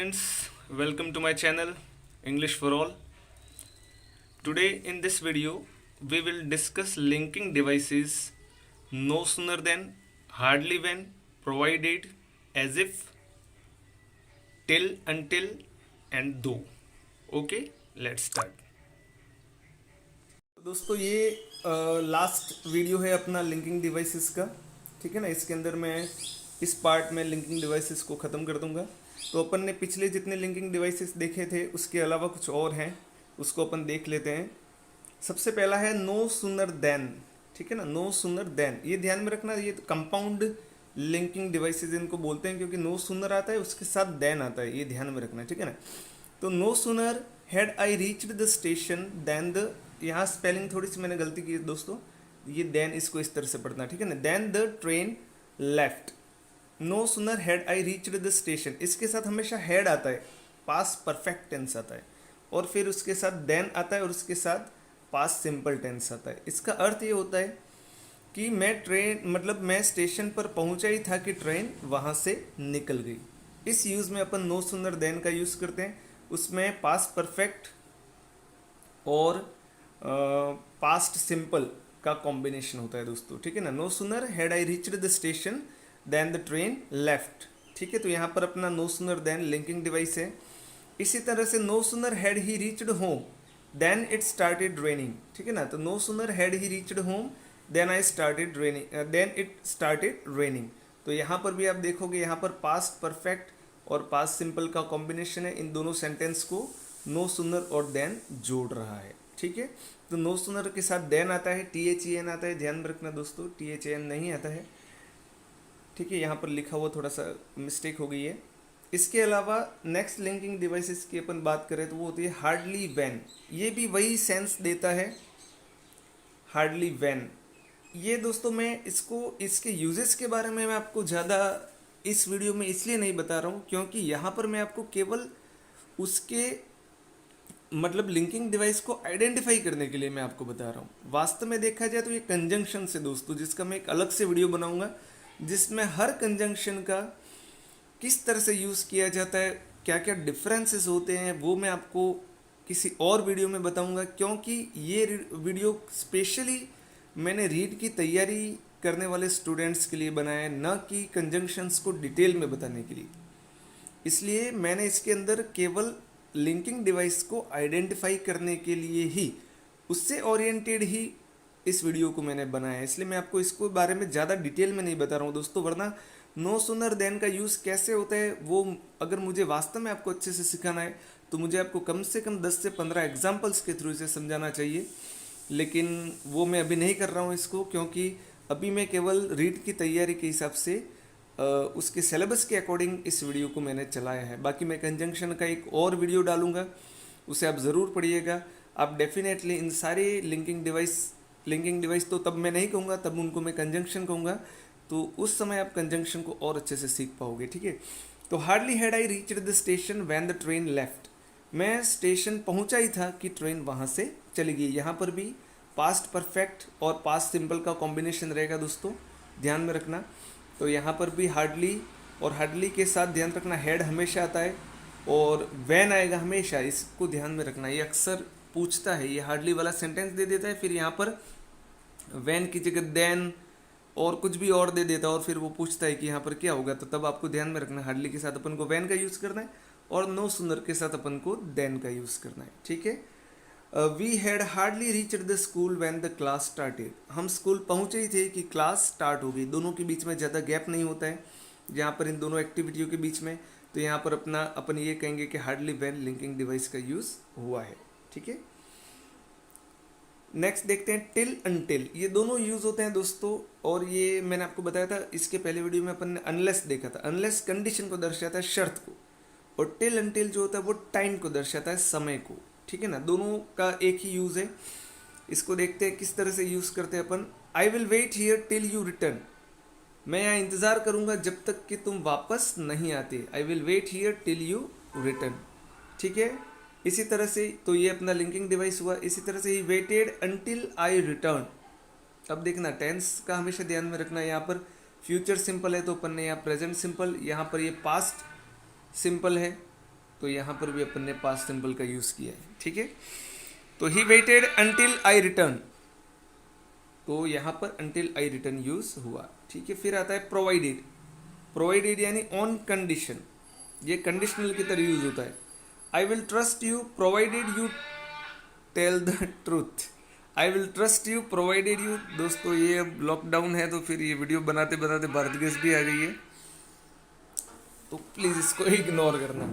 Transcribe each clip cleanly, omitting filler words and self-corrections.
friends, welcome to my channel English for All. Today in this video we will discuss linking devices no sooner than, hardly when, provided, as if, till, until and though. Okay, let's start. दोस्तों ये last video है अपना linking devices का, ठीक है ना। इसके अंदर मैं इस पार्ट में लिंकिंग डिवाइसेस को ख़त्म कर दूंगा। तो अपन ने पिछले जितने लिंकिंग डिवाइसेस देखे थे उसके अलावा कुछ और हैं, उसको अपन देख लेते हैं। सबसे पहला है नो सूनर देन, ठीक है ना। नो सूनर देन, ये ध्यान में रखना, ये कंपाउंड लिंकिंग डिवाइसेस इनको बोलते हैं, क्योंकि नो सूनर आता है उसके साथ देन आता है, ये ध्यान में रखना, ठीक है ना। तो no sooner had I reached the station then the, यहाँ स्पेलिंग थोड़ी सी मैंने गलती की है दोस्तों, ये देन इसको इस तरह से पढ़ना, ठीक है ना। Then the train left. No sooner had I reached the station, इसके साथ हमेशा हैड आता है, पास परफेक्ट टेंस आता है, और फिर उसके साथ देन आता है और उसके साथ पास सिंपल टेंस आता है। इसका अर्थ ये होता है कि मैं ट्रेन, मतलब मैं स्टेशन पर पहुंचा ही था कि ट्रेन वहां से निकल गई। इस यूज में अपन नो सूनर देन का यूज करते हैं, उसमें पास्ट परफेक्ट और पास्ट सिंपल का कॉम्बिनेशन होता है दोस्तों, ठीक है ना। No sooner had I reached the station then the train left, ठीक है। तो यहाँ पर अपना no sooner then linking device है। इसी तरह से no sooner had he reached home then it started raining, ठीक है ना। तो no sooner had he reached home then I started raining, then it started raining. तो यहाँ पर भी आप देखोगे, यहाँ पर पास्ट परफेक्ट और पास्ट सिंपल का कॉम्बिनेशन है। इन दोनों सेंटेंस को नो सूनर और देन जोड़ रहा है, ठीक है। तो नो सूनर के साथ देन आता है, THEN आता है, ध्यान में रखना दोस्तों, THEN नहीं आता है, ठीक है। यहाँ पर लिखा हुआ थोड़ा सा मिस्टेक हो गई है। इसके अलावा नेक्स्ट लिंकिंग डिवाइसेस की अपन बात करें तो वो होती है हार्डली व्हेन। ये भी वही सेंस देता है, हार्डली व्हेन। ये दोस्तों मैं इसको, इसके यूजेस के बारे में मैं आपको ज़्यादा इस वीडियो में इसलिए नहीं बता रहा हूँ क्योंकि यहाँ पर मैं आपको केवल उसके मतलब लिंकिंग डिवाइस को आइडेंटिफाई करने के लिए मैं आपको बता रहा हूँ। वास्तव में देखा जाए तो ये कंजंक्शन से दोस्तों, जिसका मैं एक अलग से वीडियो बनाऊंगा, जिसमें हर कंजंक्शन का किस तरह से यूज़ किया जाता है, क्या क्या डिफरेंसेस होते हैं, वो मैं आपको किसी और वीडियो में बताऊंगा। क्योंकि ये वीडियो स्पेशली मैंने रीड की तैयारी करने वाले स्टूडेंट्स के लिए बनाया है, न कि कंजंक्शंस को डिटेल में बताने के लिए। इसलिए मैंने इसके अंदर केवल लिंकिंग डिवाइस को आइडेंटिफाई करने के लिए ही, उससे ओरिएंटेड ही इस वीडियो को मैंने बनाया है। इसलिए मैं आपको इसको बारे में ज़्यादा डिटेल में नहीं बता रहा हूँ दोस्तों, वरना नो सूनर देन का यूज़ कैसे होता है वो अगर मुझे वास्तव में आपको अच्छे से सिखाना है तो मुझे आपको कम से कम 10 से 15 एग्जाम्पल्स के थ्रू इसे समझाना चाहिए। लेकिन वो मैं अभी नहीं कर रहा हूँ इसको, क्योंकि अभी मैं केवल रीड की तैयारी के हिसाब से उसके सिलेबस के अकॉर्डिंग इस वीडियो को मैंने चलाया है। बाकी मैं कंजंक्शन का एक और वीडियो डालूंगा, उसे आप ज़रूर पढ़िएगा। आप डेफिनेटली इन सारे लिंकिंग डिवाइस तो तब मैं नहीं कहूँगा, तब उनको मैं कंजंक्शन कहूँगा, तो उस समय आप कंजंक्शन को और अच्छे से सीख पाओगे, ठीक है। तो hardly had I reached the station when the train left, मैं स्टेशन पहुंचा ही था कि ट्रेन वहां से चली गई। यहाँ पर भी पास्ट परफेक्ट और पास्ट सिंपल का कॉम्बिनेशन रहेगा दोस्तों, ध्यान में रखना। तो यहाँ पर भी हार्डली और हार्डली के साथ ध्यान रखना हैड हमेशा आता है और वैन आएगा हमेशा, इसको ध्यान में रखना। ये अक्सर पूछता है, ये हार्डली वाला सेंटेंस दे देता है, फिर यहाँ पर वैन की जगह देन और कुछ भी और दे देता है, और फिर वो पूछता है कि यहाँ पर क्या होगा। तो तब आपको ध्यान में रखना, हार्डली के साथ अपन को वैन का यूज़ करना है और नो सूनर के साथ अपन को देन का यूज़ करना है, ठीक है। We had hardly reached the school when the class started, हम स्कूल पहुँचे ही थे कि क्लास स्टार्ट हो गई। दोनों के बीच में ज़्यादा गैप नहीं होता है जहाँ पर इन दोनों एक्टिविटियों के बीच में। तो यहाँ पर अपन ये कहेंगे कि हार्डली व्हेन लिंकिंग डिवाइस का यूज़ हुआ है, ठीक है। नेक्स्ट देखते हैं टिल अनटिल, ये दोनों यूज़ होते हैं दोस्तों, और ये मैंने आपको बताया था इसके पहले वीडियो में अपन ने अनलेस देखा था। अनलेस कंडीशन को दर्शाता है, शर्त को, और टिल अनटिल जो होता है वो टाइम को दर्शाता है, समय को, ठीक है ना। दोनों का एक ही यूज़ है। इसको देखते हैं किस तरह से यूज़ करते हैं अपन। I will wait here till you return, मैं यहाँ इंतज़ार करूँगा जब तक कि तुम वापस नहीं आते। I will wait here till you return, ठीक है। इसी तरह से तो ये अपना लिंकिंग डिवाइस हुआ। इसी तरह से he waited until I return. अब देखना टेंस का हमेशा ध्यान में रखना, यहाँ पर फ्यूचर सिंपल है तो अपन ने यहाँ प्रेजेंट सिंपल, यहाँ पर ये पास्ट सिंपल है, तो यहाँ पर भी अपन ने पास्ट सिंपल का यूज़ किया है, ठीक है। तो he waited until I return, तो यहाँ पर अंटिल आई रिटर्न यूज हुआ, ठीक है। फिर आता है प्रोवाइडेड, प्रोवाइडेड यानी ऑन कंडीशन, ये कंडीशनल की तरह यूज होता है। I will trust you provided you tell the truth, I will trust you provided you. दोस्तों ये अब लॉकडाउन है तो फिर ये वीडियो बनाते बनाते भारत गैस भी आ गई है, तो प्लीज इसको इग्नोर करना।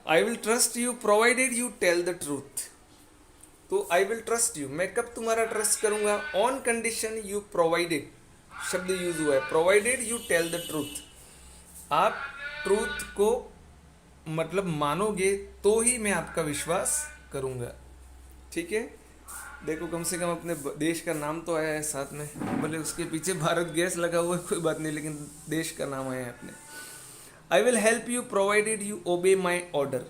I will trust you provided you tell the truth, तो आई विल ट्रस्ट यू, मैं कब तुम्हारा ट्रस्ट करूंगा, ऑन कंडीशन यू प्रोवाइडेड, शब्द यूज हुआ है, provided you tell the truth, आप ट्रूथ को मतलब मानोगे तो ही मैं आपका विश्वास करूंगा, ठीक है। देखो कम से कम अपने देश का नाम तो आया है साथ में, भले उसके पीछे भारत गैस लगा हुआ है कोई बात नहीं, लेकिन देश का नाम आया है अपने। I will help you provided you obey my order,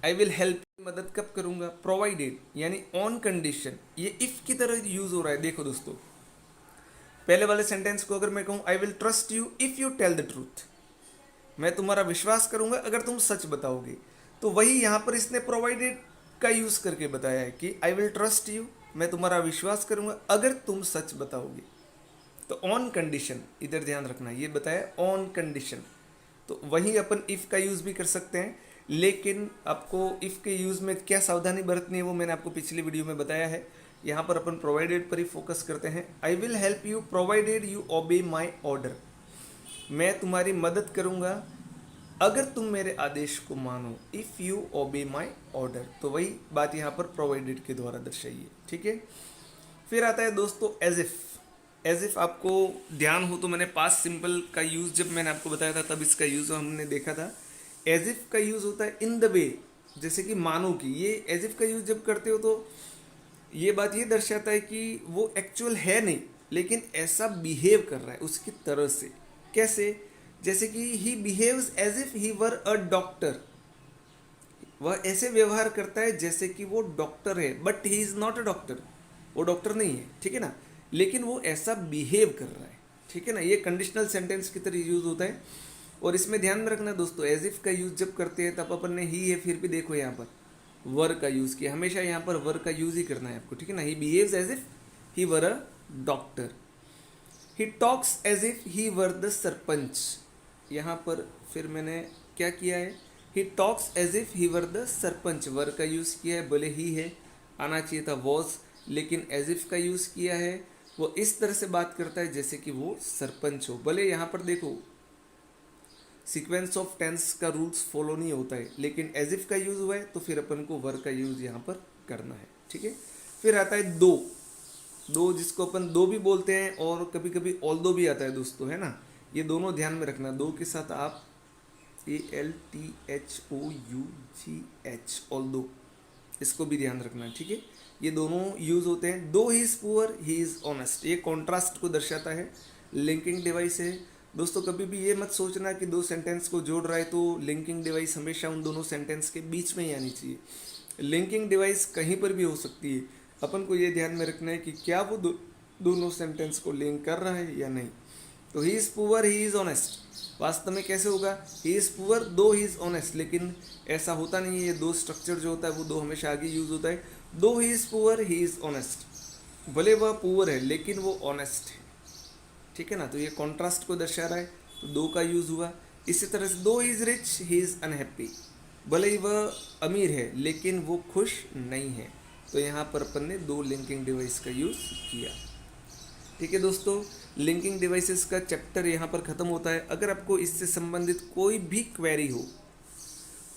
I will help, मदद कब करूंगा, प्रोवाइडेड यानी ऑन कंडीशन, ये इफ की तरह यूज हो रहा है। देखो दोस्तों पहले वाले सेंटेंस को अगर मैं कहूं I will trust you if you tell the truth, मैं तुम्हारा विश्वास करूंगा अगर तुम सच बताओगे, तो वही यहां पर इसने प्रोवाइडेड का यूज करके बताया है कि आई विल ट्रस्ट यू, मैं तुम्हारा विश्वास करूंगा अगर तुम सच बताओगे। तो ऑन कंडीशन, इधर ध्यान रखना, ये बताया ऑन कंडीशन, तो वही अपन इफ का यूज भी कर सकते हैं, लेकिन आपको इफ के यूज में क्या सावधानी बरतनी है वो मैंने आपको पिछली वीडियो में बताया है। यहाँ पर अपन प्रोवाइडेड पर ही फोकस करते हैं। I will help you provided you obey my order, मैं तुम्हारी मदद करूंगा अगर तुम मेरे आदेश को मानो, if you obey my order, तो वही बात यहाँ पर प्रोवाइडेड के द्वारा दर्शाई है, ठीक है। फिर आता है दोस्तों एज इफ, एज इफ आपको ध्यान हो तो मैंने पास्ट सिंपल का यूज जब मैंने आपको बताया था तब इसका यूज हमने देखा था। एज इफ का यूज होता है इन द वे, जैसे कि मानो कि, ये एज इफ का यूज जब करते हो तो ये बात ये दर्शाता है कि वो एक्चुअल है नहीं, लेकिन ऐसा बिहेव कर रहा है उसकी तरह से। कैसे, जैसे कि he behaves as if he were a doctor, वह ऐसे व्यवहार करता है जैसे कि वो डॉक्टर है, but he is not a doctor, वो डॉक्टर नहीं है, ठीक है ना, लेकिन वो ऐसा बिहेव कर रहा है, ठीक है ना। ये कंडीशनल सेंटेंस की तरह यूज होता है। और इसमें ध्यान में रखना दोस्तों, एज इफ का यूज जब करते हैं तब अपन ने ही है, फिर भी देखो यहाँ पर वर का यूज किया, हमेशा यहाँ पर वर का यूज ही करना है आपको, ठीक है ना। He behaves as if he were a doctor, he talks as if he were the sarpanch, यहाँ पर फिर मैंने क्या किया है, he talks as if he were the sarpanch, were का यूज किया है, भले ही है, आना चाहिए था वॉज, लेकिन एज इफ का यूज किया है। वो इस तरह से बात करता है जैसे कि वो सरपंच हो, भले यहाँ पर देखो सीक्वेंस ऑफ टेंस का रूल्स फॉलो नहीं होता है, लेकिन एज इफ का यूज हुआ है तो फिर अपन को वर का यूज यहाँ पर करना है, ठीक है। फिर आता है दो, दो जिसको अपन दो भी बोलते हैं और कभी कभी ऑल दो भी आता है दोस्तों, है ना। ये दोनों ध्यान में रखना, दो के साथ आप ALTHOUGH ऑल दो, इसको भी ध्यान रखना, ठीक है। ये दोनों यूज होते हैं। दो he is poor he is honest, ये कॉन्ट्रास्ट को दर्शाता है, लिंकिंग डिवाइस है दोस्तों। कभी भी ये मत सोचना कि दो सेंटेंस को जोड़ रहा है तो लिंकिंग डिवाइस हमेशा उन दोनों सेंटेंस के बीच में ही आनी चाहिए। लिंकिंग डिवाइस कहीं पर भी हो सकती है, अपन को ये ध्यान में रखना है कि क्या वो दोनों सेंटेंस को लिंक कर रहा है या नहीं। तो he is poor he is honest, वास्तव में कैसे होगा, ही इज़ पुअर दो ही इज़ ऑनेस्ट, लेकिन ऐसा होता नहीं है। ये दो स्ट्रक्चर जो होता है वो दो हमेशा आगे यूज होता है। दो he is poor he is honest, भले वह पुअर है लेकिन वो ऑनेस्ट है, ठीक है ना। तो ये कॉन्ट्रास्ट को दर्शा रहा है, तो दो का यूज हुआ। इसी तरह से दो is rich he is unhappy, भले ही वह अमीर है लेकिन वो खुश नहीं है। तो यहाँ पर अपन ने दो लिंकिंग डिवाइस का यूज किया, ठीक है दोस्तों। लिंकिंग डिवाइसेस का चैप्टर यहाँ पर ख़त्म होता है। अगर आपको इससे संबंधित कोई भी क्वेरी हो,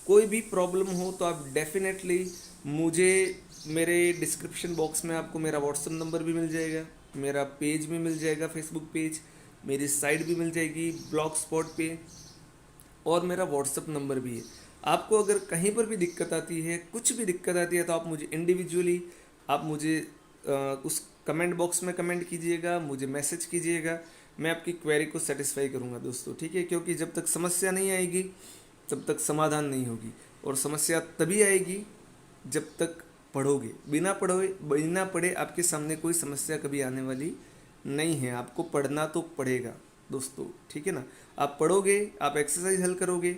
कोई भी प्रॉब्लम हो, तो आप डेफिनेटली मुझे मेरे डिस्क्रिप्शन बॉक्स में आपको मेरा व्हाट्सएप नंबर भी मिल जाएगा, मेरा पेज भी मिल जाएगा, फेसबुक पेज, मेरी साइट भी मिल जाएगी ब्लॉग स्पॉट पे, और मेरा व्हाट्सएप नंबर भी है। आपको अगर कहीं पर भी दिक्कत आती है, कुछ भी दिक्कत आती है, तो आप मुझे इंडिविजुअली आप मुझे उस कमेंट बॉक्स में कमेंट कीजिएगा, मुझे मैसेज कीजिएगा, मैं आपकी क्वेरी को सेटिस्फाई करूँगा दोस्तों, ठीक है। क्योंकि जब तक समस्या नहीं आएगी तब तक समाधान नहीं होगी, और समस्या तभी आएगी जब तक पढ़ोगे। बिना पढ़े आपके सामने कोई समस्या कभी आने वाली नहीं है। आपको पढ़ना तो पड़ेगा दोस्तों, ठीक है ना। आप पढ़ोगे, आप एक्सरसाइज हल करोगे,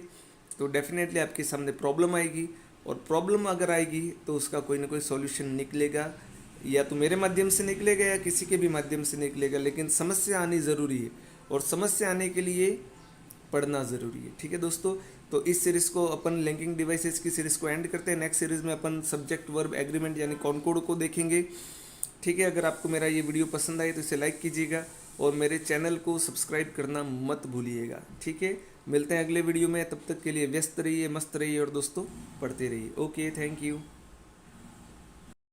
तो डेफिनेटली आपके सामने प्रॉब्लम आएगी, और प्रॉब्लम अगर आएगी तो उसका कोई ना कोई सॉल्यूशन निकलेगा, या तो मेरे माध्यम से निकलेगा या किसी के भी माध्यम से निकलेगा, लेकिन समस्या आनी ज़रूरी है, और समस्या आने के लिए पढ़ना ज़रूरी है। ठीक है दोस्तों, तो इस सीरीज़ को अपन लिंकिंग डिवाइसेस की सीरीज़ को एंड करते हैं। नेक्स्ट सीरीज़ में अपन सब्जेक्ट वर्ब एग्रीमेंट यानी कॉनकोड को देखेंगे। ठीक है, अगर आपको मेरा ये वीडियो पसंद आए तो इसे लाइक कीजिएगा, और मेरे चैनल को सब्सक्राइब करना मत भूलिएगा। ठीक है, मिलते हैं अगले वीडियो में, तब तक के लिए व्यस्त रहिए, मस्त रहिए, और दोस्तों पढ़ते रहिए। Okay, thank you.